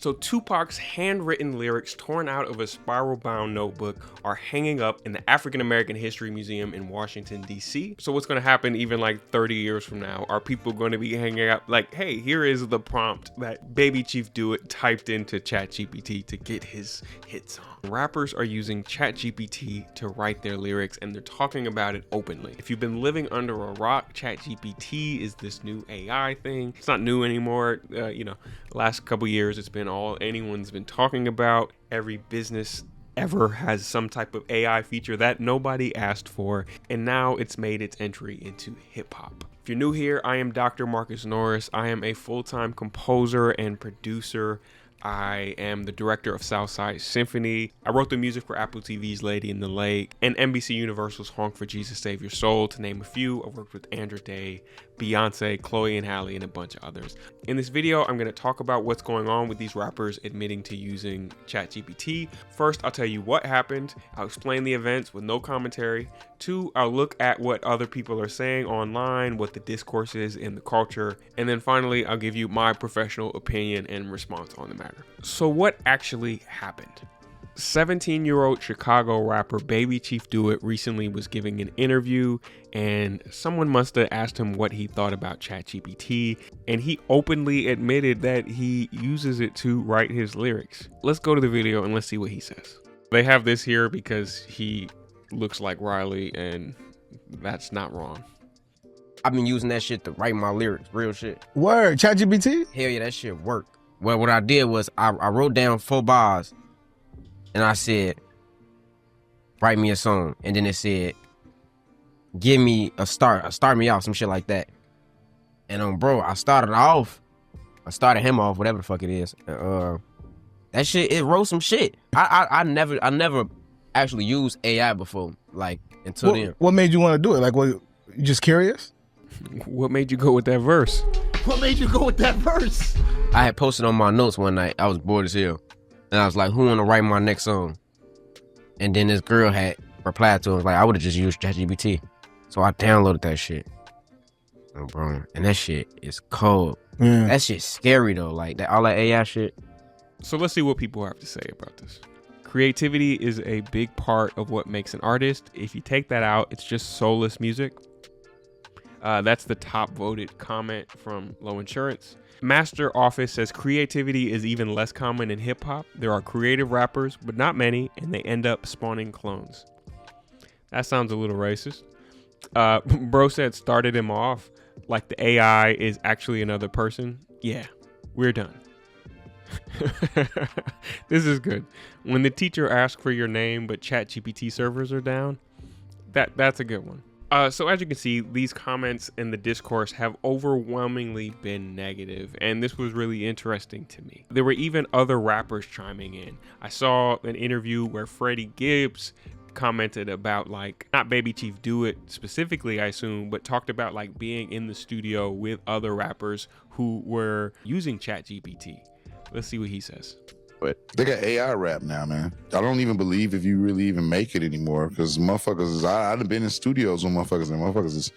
So Tupac's handwritten lyrics torn out of a spiral-bound notebook are hanging up in the African American History Museum in Washington, D.C. So what's going to happen even like 30 years from now? Are people going to be hanging out like, hey, here is the prompt that Baby Chief Do It typed into ChatGPT to get his hit song? Rappers are using ChatGPT to write their lyrics, and they're talking about it openly. If you've been living under a rock, ChatGPT is this new AI thing. It's not new anymore. The last couple years, it's been all anyone's been talking about. Every business ever has some type of AI feature that nobody asked for, and now it's made its entry into hip hop. If you're new here, I am Dr. Marcus Norris. I am a full-time composer and producer. I am the director of Southside Symphony. I wrote the music for Apple TV's Lady in the Lake and NBC Universal's Honk for Jesus Save Your Soul, to name a few. I worked with Andra Day, Beyonce, Chloe and Halle, and a bunch of others. In this video, I'm going to talk about what's going on with these rappers admitting to using ChatGPT. First, I'll tell you what happened. I'll explain the events with no commentary. 2, I'll look at what other people are saying online, what the discourse is in the culture. And then finally, I'll give you my professional opinion and response on the matter. So what actually happened? 17-year-old Chicago rapper Baby Chief Do It recently was giving an interview, and someone must have asked him what he thought about ChatGPT, and he openly admitted that he uses it to write his lyrics. Let's go to the video and let's see what he says. They have this here because he looks like Riley, and that's not wrong. I've been using that shit to write my lyrics, real shit. Word, ChatGPT? Hell yeah, that shit worked. Well, what I did was I wrote down 4 bars, and I said, write me a song. And then it said, give me a start me off, some shit like that. And bro, I started him off, whatever the fuck it is. That shit, it wrote some shit. I never actually used AI before, like, until then. What made you want to do it? Like, what, you just curious? What made you go with that verse? What made you go with that verse? I had posted on my notes one night, I was bored as hell. And I was like, who wanna write my next song? And then this girl had replied to him, like, I would've just used ChatGPT. So I downloaded that shit. Oh, bro, and that shit is cold. Yeah. That shit's scary though, like that all that AI shit. So let's see what people have to say about this. Creativity is a big part of what makes an artist. If you take that out, it's just soulless music. That's the top voted comment from Low Insurance. Master Office says creativity is even less common in hip hop. There are creative rappers, but not many, and they end up spawning clones. That sounds a little racist. Bro said started him off like the AI is actually another person. Yeah, we're done. This is good. When the teacher asks for your name, but ChatGPT servers are down, that's a good one. So as you can see, these comments in the discourse have overwhelmingly been negative, and this was really interesting to me. There were even other rappers chiming in. I saw an interview where Freddie Gibbs commented about, like, not Baby Chief Do It specifically, I assume, but talked about like being in the studio with other rappers who were using ChatGPT. Let's see what he says. But they got AI rap now, man. I don't even believe if you really even make it anymore, because motherfuckers is, I've been in studios with motherfuckers, and motherfuckers is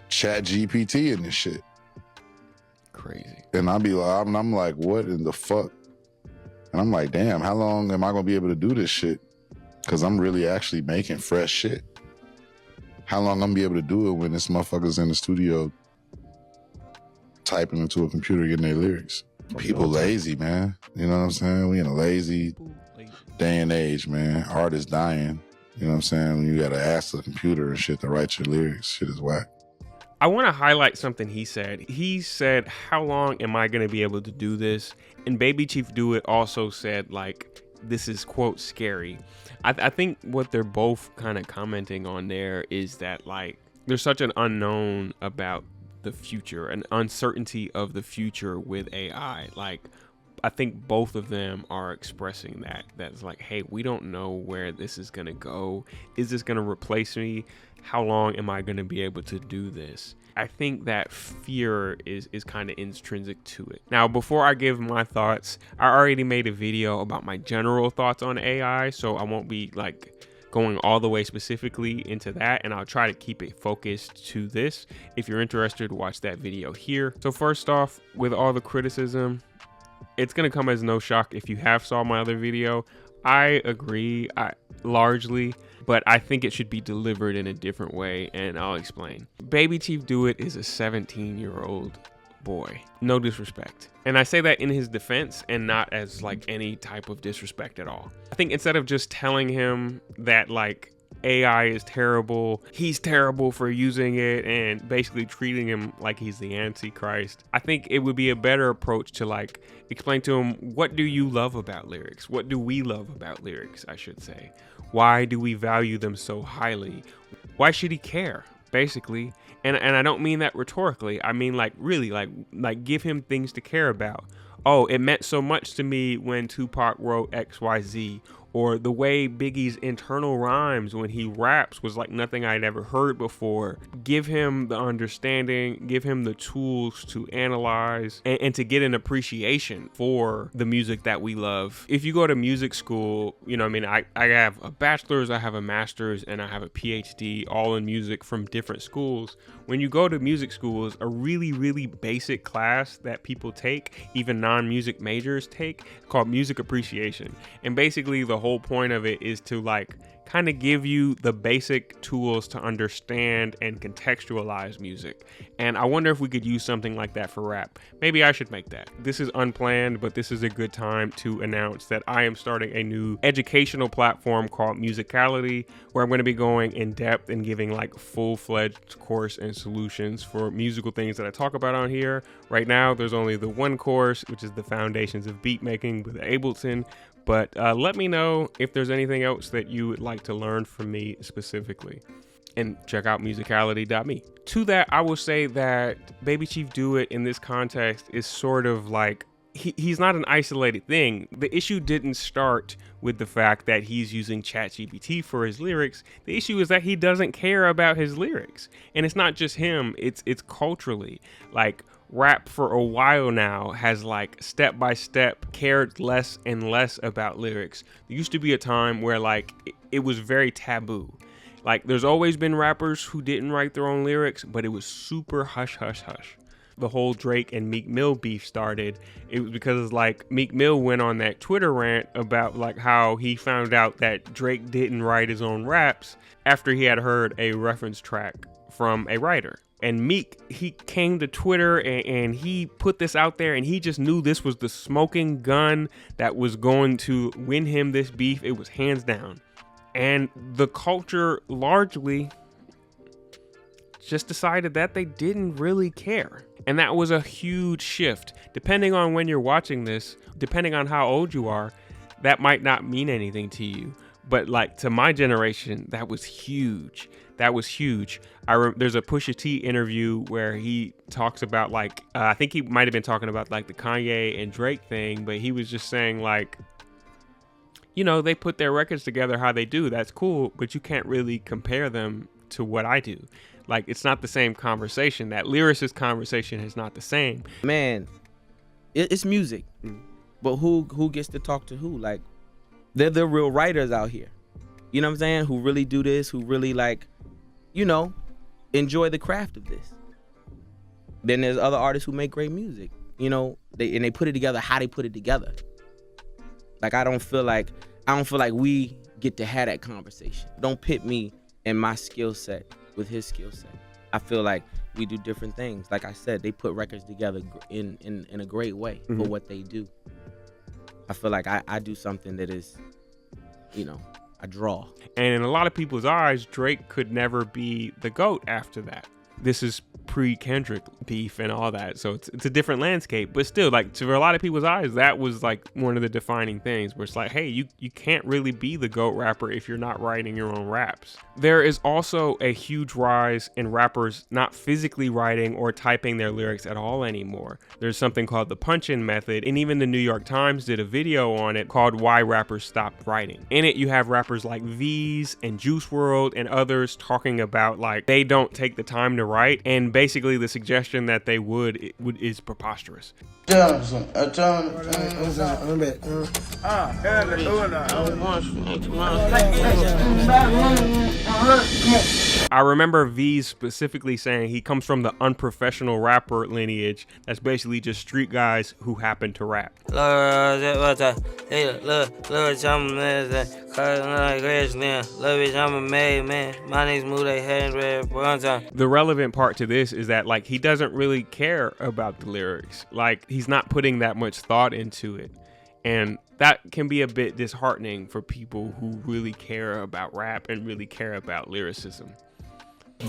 ChatGPT and this shit. Crazy. And I'm like, what in the fuck? And I'm like, damn, how long am I gonna be able to do this shit? Because I'm really actually making fresh shit. How long I'm gonna be able to do it when this motherfucker's in the studio typing into a computer getting their lyrics? People lazy, man. You know what I'm saying? We in a lazy day and age, man. Art is dying. You know what I'm saying? When you gotta ask the computer and shit to write your lyrics, shit is whack. I want to highlight something he said. He said, how long am I going to be able to do this? And Baby Chief Do It also said, like, this is, quote, scary. I think what they're both kind of commenting on there is that, like, there's such an unknown about the future, an uncertainty of the future with AI. Like, I think both of them are expressing that's like, hey, we don't know where this is gonna go. Is this gonna replace me? How long am I gonna be able to do this? I think that fear is kind of intrinsic to it. Now, before I give my thoughts, I already made a video about my general thoughts on AI, so I won't be like going all the way specifically into that, and I'll try to keep it focused to this. If you're interested, watch that video here. So first off, with all the criticism, it's gonna come as no shock if you have saw my other video. I agree, largely, but I think it should be delivered in a different way, and I'll explain. Baby Chief Do It is a 17-year-old boy. No disrespect. And I say that in his defense and not as like any type of disrespect at all. I think instead of just telling him that like AI is terrible, he's terrible for using it, and basically treating him like he's the Antichrist, I think it would be a better approach to like explain to him, what do you love about lyrics? What do we love about lyrics, I should say? Why do we value them so highly? Why should he care, basically? And I don't mean that rhetorically. I mean like really like give him things to care about. Oh, it meant so much to me when Tupac wrote XYZ, or the way Biggie's internal rhymes when he raps was like nothing I'd ever heard before. Give him the understanding, give him the tools to analyze and to get an appreciation for the music that we love. If you go to music school, you know, I mean, I have a bachelor's, I have a master's, and I have a PhD, all in music from different schools. When you go to music schools, a really, really basic class that people take, even non-music majors take, called music appreciation. And basically the whole point of it is to like kind of give you the basic tools to understand and contextualize music. And I wonder if we could use something like that for rap. Maybe I should make that. This is unplanned, but this is a good time to announce that I am starting a new educational platform called Musicality, where I'm going to be going in depth and giving like full-fledged course and solutions for musical things that I talk about on here. Right now, there's only the one course, which is the Foundations of Beat Making with Ableton. But let me know if there's anything else that you would like to learn from me specifically. And check out musicality.me. To that, I will say that Baby Chief Do It in this context is sort of like, he's not an isolated thing. The issue didn't start with the fact that he's using ChatGPT for his lyrics. The issue is that he doesn't care about his lyrics. And it's not just him, it's culturally. Like, rap for a while now has like step by step cared less and less about lyrics. There used to be a time where like it was very taboo. Like there's always been rappers who didn't write their own lyrics, but it was super hush hush hush. The whole Drake and Meek Mill beef started. It was because like Meek Mill went on that Twitter rant about like how he found out that Drake didn't write his own raps after he had heard a reference track from a writer. And Meek, he came to Twitter and he put this out there, and he just knew this was the smoking gun that was going to win him this beef. It was hands down. And the culture largely just decided that they didn't really care. And that was a huge shift. Depending on when you're watching this, depending on how old you are, that might not mean anything to you. But like to my generation, that was huge. That was huge. There's a Pusha T interview where he talks about like, I think he might have been talking about like the Kanye and Drake thing, but he was just saying like, you know, they put their records together how they do. That's cool, but you can't really compare them to what I do. Like, it's not the same conversation. That lyricist conversation is not the same. Man, it's music, but who gets to talk to who? Like, they're the real writers out here. You know what I'm saying? Who really do this, who really like, you know, enjoy the craft of this. Then there's other artists who make great music, you know, they put it together how they put it together. Like, I don't feel like we get to have that conversation. Don't pit me and my skill set with his skill set. I feel like we do different things. Like I said, they put records together in a great way for what they do. I feel like I do something that is, you know, I draw. And in a lot of people's eyes, Drake could never be the GOAT after that. This is pre-Kendrick beef and all that, so it's a different landscape, but still, like, to a lot of people's eyes, that was like one of the defining things, where it's like, hey, you can't really be the GOAT rapper if you're not writing your own raps. There is also a huge rise in rappers not physically writing or typing their lyrics at all anymore. There's something called the punch-in method, and even the New York Times did a video on it called Why Rappers Stopped Writing. In it, you have rappers like V's and Juice WRLD and others talking about like they don't take the time to write, and basically the suggestion that they would is preposterous. I remember V specifically saying he comes from the unprofessional rapper lineage. That's basically just street guys who happen to rap. The relevant part to this is that like he doesn't really care about the lyrics. Like he's not putting that much thought into it. And that can be a bit disheartening for people who really care about rap and really care about lyricism.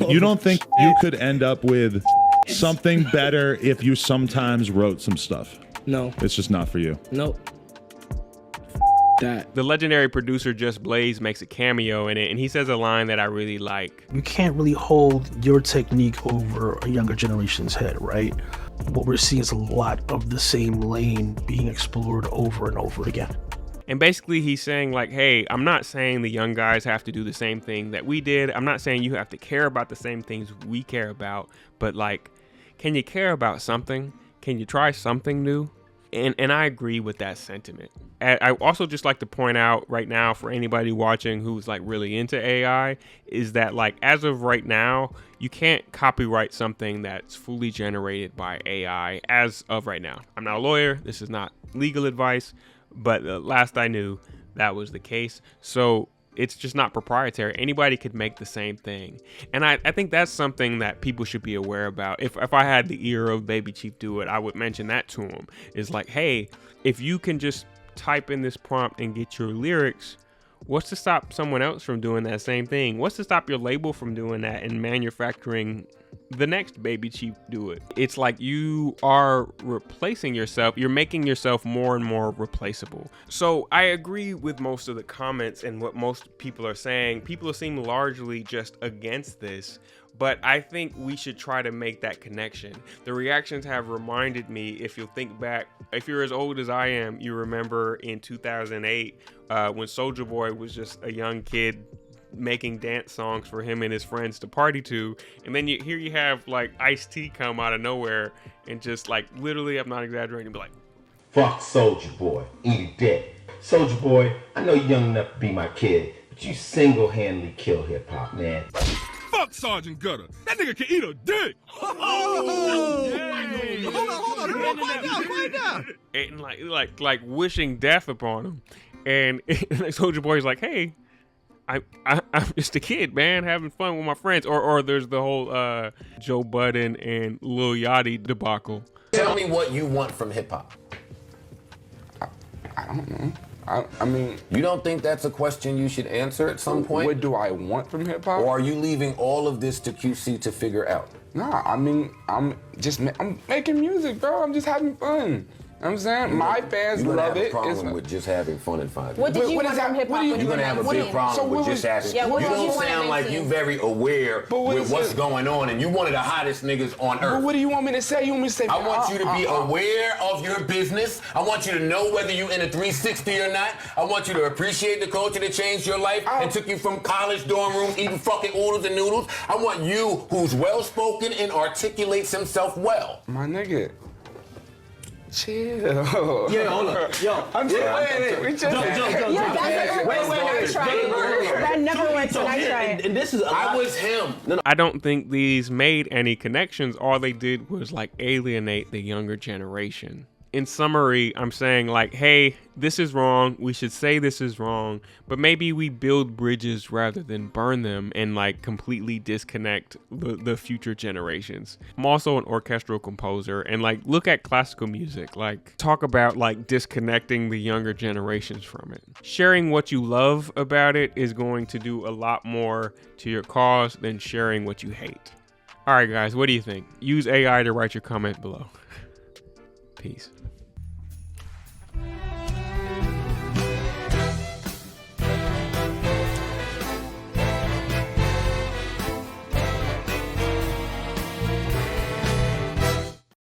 You don't think you could end up with something better if you sometimes wrote some stuff? No. It's just not for you. Nope. That. The legendary producer Just Blaze makes a cameo in it, and he says a line that I really like. You can't really hold your technique over a younger generation's head, right? What we're seeing is a lot of the same lane being explored over and over again. And basically he's saying like, hey, I'm not saying the young guys have to do the same thing that we did. I'm not saying you have to care about the same things we care about, but like, can you care about something? Can you try something new? And I agree with that sentiment. I also just like to point out right now for anybody watching who's like really into AI is that like as of right now, you can't copyright something that's fully generated by AI as of right now. I'm not a lawyer. This is not legal advice, but last I knew that was the case. So it's just not proprietary. Anybody could make the same thing. And I think that's something that people should be aware about. If I had the ear of Baby Chief Do It, I would mention that to him. It's like, hey, if you can just type in this prompt and get your lyrics, what's to stop someone else from doing that same thing? What's to stop your label from doing that and manufacturing the next Baby Chief Do It? It's like you are replacing yourself. You're making yourself more and more replaceable. So I agree with most of the comments and what most people are saying. People seem largely just against this, but I think we should try to make that connection. The reactions have reminded me, if you'll think back, if you're as old as I am, you remember in 2008 when Soulja Boy was just a young kid making dance songs for him and his friends to party to, and then here you have like Ice-T come out of nowhere and just like literally, I'm not exaggerating, be like, fuck Soulja Boy, eat a dick. Soulja Boy, I know you're young enough to be my kid, but you single-handedly kill hip-hop, man. Fuck Sergeant Gutter. That nigga can eat a dick. Oh, hold on. Quiet down. And like wishing death upon him. And Soulja Boy's like, hey, I'm just a kid, man, having fun with my friends. Or there's the whole Joe Budden and Lil Yachty debacle. Tell me what you want from hip hop. I don't know. I mean, you don't think that's a question you should answer at some point? What do I want from hip hop? Or are you leaving all of this to QC to figure out? Nah, I mean, I'm making music, bro. I'm just having fun. You know what I'm saying? My fans love it. You're gonna have a problem with just having fun in 5 years. What did you want from hip hop? You're gonna have a big problem with just having. Yeah, you don't sound like you very aware with what's going on, and you one of the hottest niggas on earth. But what do you want me to say? You want me to say? I want you to be aware of your business. I want you to know whether you're in a 360 or not. I want you to appreciate the culture that changed your life and took you from college dorm rooms eating fucking oodles and noodles. I want you who's well spoken and articulates himself well. My nigga. Chill. Yeah, hold up. Yo, I'm just wait. We just That never went to I tried. And this is I was him. I don't think these made any connections. All they did was like alienate the younger generation. In summary, I'm saying like, hey, this is wrong. We should say this is wrong, but maybe we build bridges rather than burn them and like completely disconnect the future generations. I'm also an orchestral composer, and like look at classical music, like talk about like disconnecting the younger generations from it. Sharing what you love about it is going to do a lot more to your cause than sharing what you hate. All right, guys, what do you think? Use AI to write your comment below. Peace.